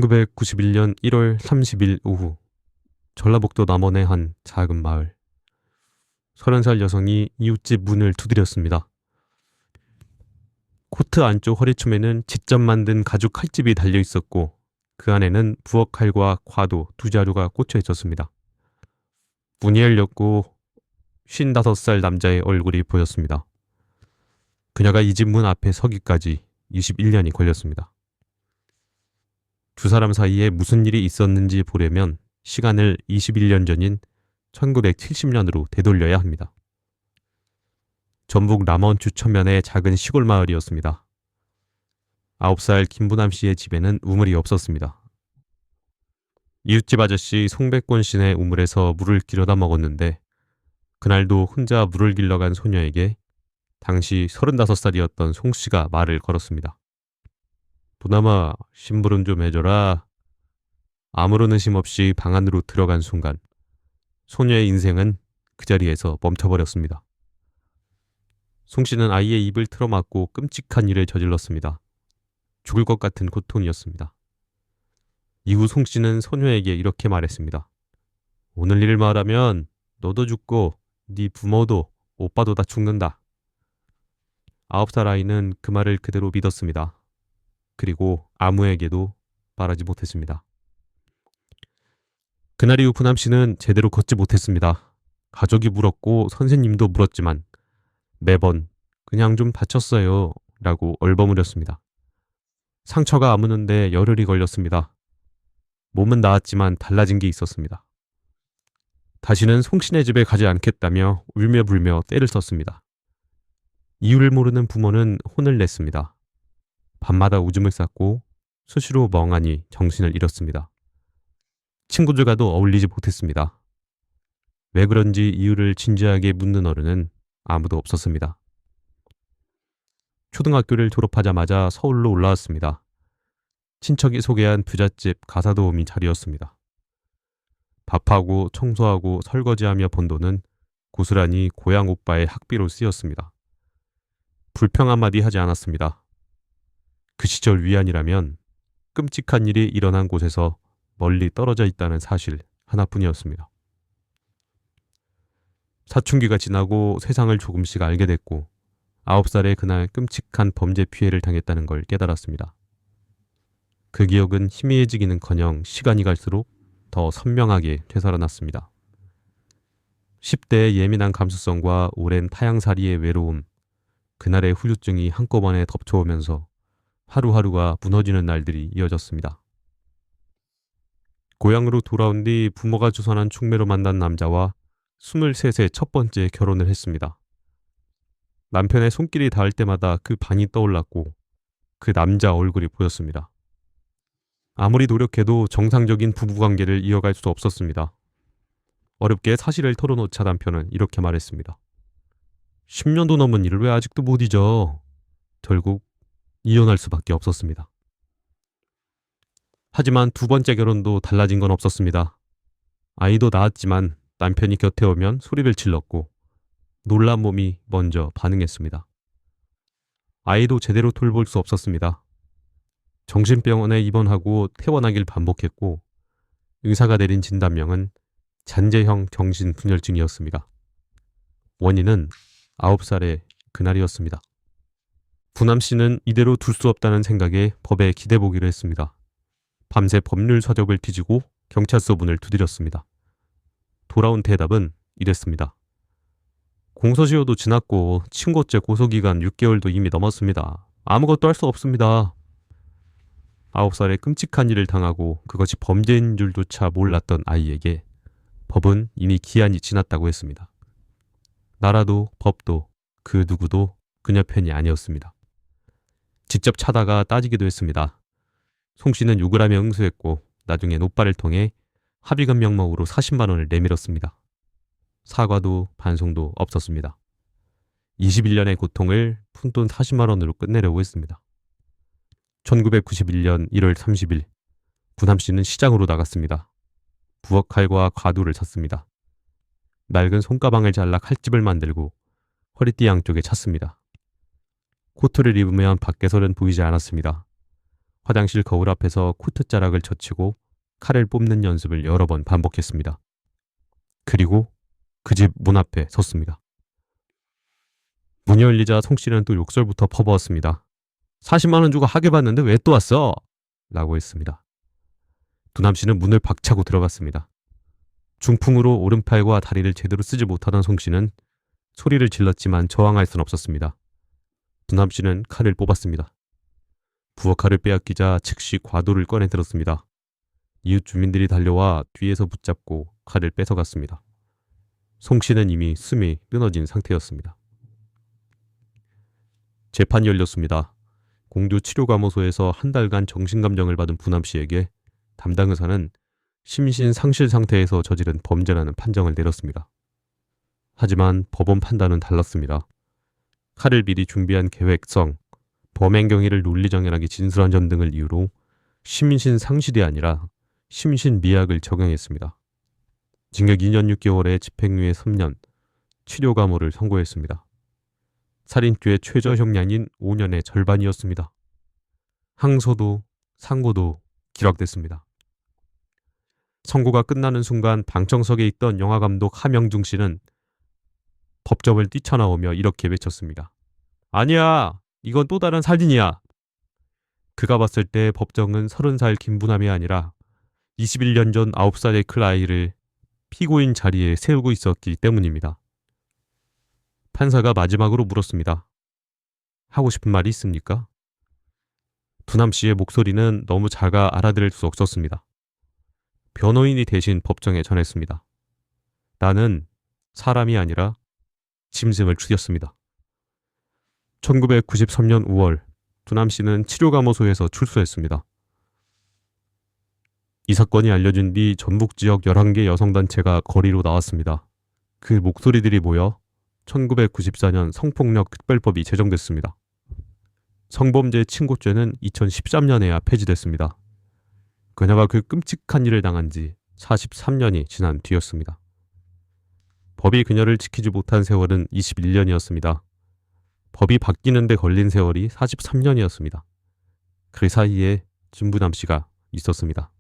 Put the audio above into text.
1991년 1월 30일 오후 전라북도 남원의 한 작은 마을. 30살 여성이 이웃집 문을 두드렸습니다. 코트 안쪽 허리춤에는 직접 만든 가죽 칼집이 달려 있었고 그 안에는 부엌 칼과 과도 두 자루가 꽂혀 있었습니다. 문이 열렸고 55살 남자의 얼굴이 보였습니다. 그녀가 이 집 문 앞에 서기까지 21년이 걸렸습니다. 두 사람 사이에 무슨 일이 있었는지 보려면 시간을 21년 전인 1970년으로 되돌려야 합니다. 전북 남원 주천면의 작은 시골 마을이었습니다. 9살 김부남 씨의 집에는 우물이 없었습니다. 이웃집 아저씨 송백권 씨네 우물에서 물을 길어다 먹었는데 그날도 혼자 물을 길러간 소녀에게 당시 35살이었던 송 씨가 말을 걸었습니다. 부남아, 심부름 좀 해줘라. 아무런 의심 없이 방 안으로 들어간 순간 소녀의 인생은 그 자리에서 멈춰버렸습니다. 송 씨는 아이의 입을 틀어막고 끔찍한 일을 저질렀습니다. 죽을 것 같은 고통이었습니다. 이후 송 씨는 소녀에게 이렇게 말했습니다. 오늘 일을 말하면 너도 죽고 네 부모도 오빠도 다 죽는다. 9살 아이는 그 말을 그대로 믿었습니다. 그리고 아무에게도 말하지 못했습니다. 그날 이후 부남 씨는 제대로 걷지 못했습니다. 가족이 물었고 선생님도 물었지만 매번 그냥 좀 다쳤어요 라고 얼버무렸습니다. 상처가 아무는데 열흘이 걸렸습니다. 몸은 나았지만 달라진 게 있었습니다. 다시는 송씨네 집에 가지 않겠다며 울며 불며 떼를 썼습니다. 이유를 모르는 부모는 혼을 냈습니다. 밤마다 오줌을 쌌고 수시로 멍하니 정신을 잃었습니다. 친구들과도 어울리지 못했습니다. 왜 그런지 이유를 진지하게 묻는 어른은 아무도 없었습니다. 초등학교를 졸업하자마자 서울로 올라왔습니다. 친척이 소개한 부잣집 가사도우미 자리였습니다. 밥하고 청소하고 설거지하며 번 돈은 고스란히 고향 오빠의 학비로 쓰였습니다. 불평 한마디 하지 않았습니다. 그 시절 위안이라면 끔찍한 일이 일어난 곳에서 멀리 떨어져 있다는 사실 하나뿐이었습니다. 사춘기가 지나고 세상을 조금씩 알게 됐고 9살에 그날 끔찍한 범죄 피해를 당했다는 걸 깨달았습니다. 그 기억은 희미해지기는커녕 시간이 갈수록 더 선명하게 되살아났습니다. 10대의 예민한 감수성과 오랜 타향살이의 외로움, 그날의 후유증이 한꺼번에 덮쳐오면서 하루하루가 무너지는 날들이 이어졌습니다. 고향으로 돌아온 뒤 부모가 주선한 충매로 만난 남자와 23세 첫 번째 결혼을 했습니다. 남편의 손길이 닿을 때마다 그 반이 떠올랐고 그 남자 얼굴이 보였습니다. 아무리 노력해도 정상적인 부부관계를 이어갈 수 없었습니다. 어렵게 사실을 털어놓자 남편은 이렇게 말했습니다. 10년도 넘은 일을 왜 아직도 못 잊어? 결국 이혼할 수밖에 없었습니다. 하지만 두 번째 결혼도 달라진 건 없었습니다. 아이도 낳았지만 남편이 곁에 오면 소리를 질렀고 놀란 몸이 먼저 반응했습니다. 아이도 제대로 돌볼 수 없었습니다. 정신병원에 입원하고 퇴원하길 반복했고 의사가 내린 진단명은 잔재형 정신분열증이었습니다. 원인은 9살의 그날이었습니다. 부남 씨는 이대로 둘 수 없다는 생각에 법에 기대보기로 했습니다. 밤새 법률 서적을 뒤지고 경찰서 문을 두드렸습니다. 돌아온 대답은 이랬습니다. 공소시효도 지났고 친고죄 고소기간 6개월도 이미 넘었습니다. 아무것도 할 수 없습니다. 9살에 끔찍한 일을 당하고 그것이 범죄인 줄조차 몰랐던 아이에게 법은 이미 기한이 지났다고 했습니다. 나라도 법도 그 누구도 그녀 편이 아니었습니다. 직접 찾아가 따지기도 했습니다. 송 씨는 욕을 하며 응수했고 나중에 오빠를 통해 합의금 명목으로 40만 원을 내밀었습니다. 사과도 반송도 없었습니다. 21년의 고통을 푼돈 40만 원으로 끝내려고 했습니다. 1991년 1월 30일 부남 씨는 시장으로 나갔습니다. 부엌 칼과 과도를 샀습니다. 낡은 손가방을 잘라 칼집을 만들고 허리띠 양쪽에 찼습니다. 코트를 입으면 밖에서는 보이지 않았습니다. 화장실 거울 앞에서 코트자락을 젖히고 칼을 뽑는 연습을 여러 번 반복했습니다. 그리고 그 집 문 앞에 섰습니다. 문이 열리자 송 씨는 또 욕설부터 퍼부었습니다. 40만 원 주고 하게 봤는데 왜 또 왔어? 라고 했습니다. 두남 씨는 문을 박차고 들어갔습니다. 중풍으로 오른팔과 다리를 제대로 쓰지 못하던 송 씨는 소리를 질렀지만 저항할 순 없었습니다. 두남 씨는 칼을 뽑았습니다. 부엌칼을 빼앗기자 즉시 과도를 꺼내 들었습니다. 이웃 주민들이 달려와 뒤에서 붙잡고 칼을 뺏어갔습니다. 송 씨는 이미 숨이 끊어진 상태였습니다. 재판이 열렸습니다. 공주 치료감호소에서 한 달간 정신감정을 받은 부남 씨에게 담당 의사는 심신상실 상태에서 저지른 범죄라는 판정을 내렸습니다. 하지만 법원 판단은 달랐습니다. 칼을 미리 준비한 계획성, 범행 경위를 논리정연하게 진술한 점 등을 이유로 심신상실이 아니라 심신미약을 적용했습니다. 징역 2년 6개월에 집행유예 3년, 치료감호를 선고했습니다. 살인죄의 최저형량인 5년의 절반이었습니다. 항소도 상고도 기각됐습니다. 선고가 끝나는 순간 방청석에 있던 영화감독 하명중 씨는 법정을 뛰쳐나오며 이렇게 외쳤습니다. 아니야! 이건 또 다른 살인이야! 그가 봤을 때 법정은 30살 김부남이 아니라 21년 전 9살의 클 아이를 피고인 자리에 세우고 있었기 때문입니다. 판사가 마지막으로 물었습니다. 하고 싶은 말이 있습니까? 두남 씨의 목소리는 너무 작아 알아들을 수 없었습니다. 변호인이 대신 법정에 전했습니다. 나는 사람이 아니라 짐승을 죽였습니다. 1993년 5월 두남 씨는 치료감호소에서 출소했습니다. 이 사건이 알려진 뒤 전북 지역 11개 여성단체가 거리로 나왔습니다. 그 목소리들이 모여 1994년 성폭력 특별법이 제정됐습니다. 성범죄 친고죄는 2013년에야 폐지됐습니다. 그녀가 그 끔찍한 일을 당한 지 43년이 지난 뒤였습니다. 법이 그녀를 지키지 못한 세월은 21년이었습니다. 법이 바뀌는 데 걸린 세월이 43년이었습니다. 그 사이에 김부남 씨가 있었습니다.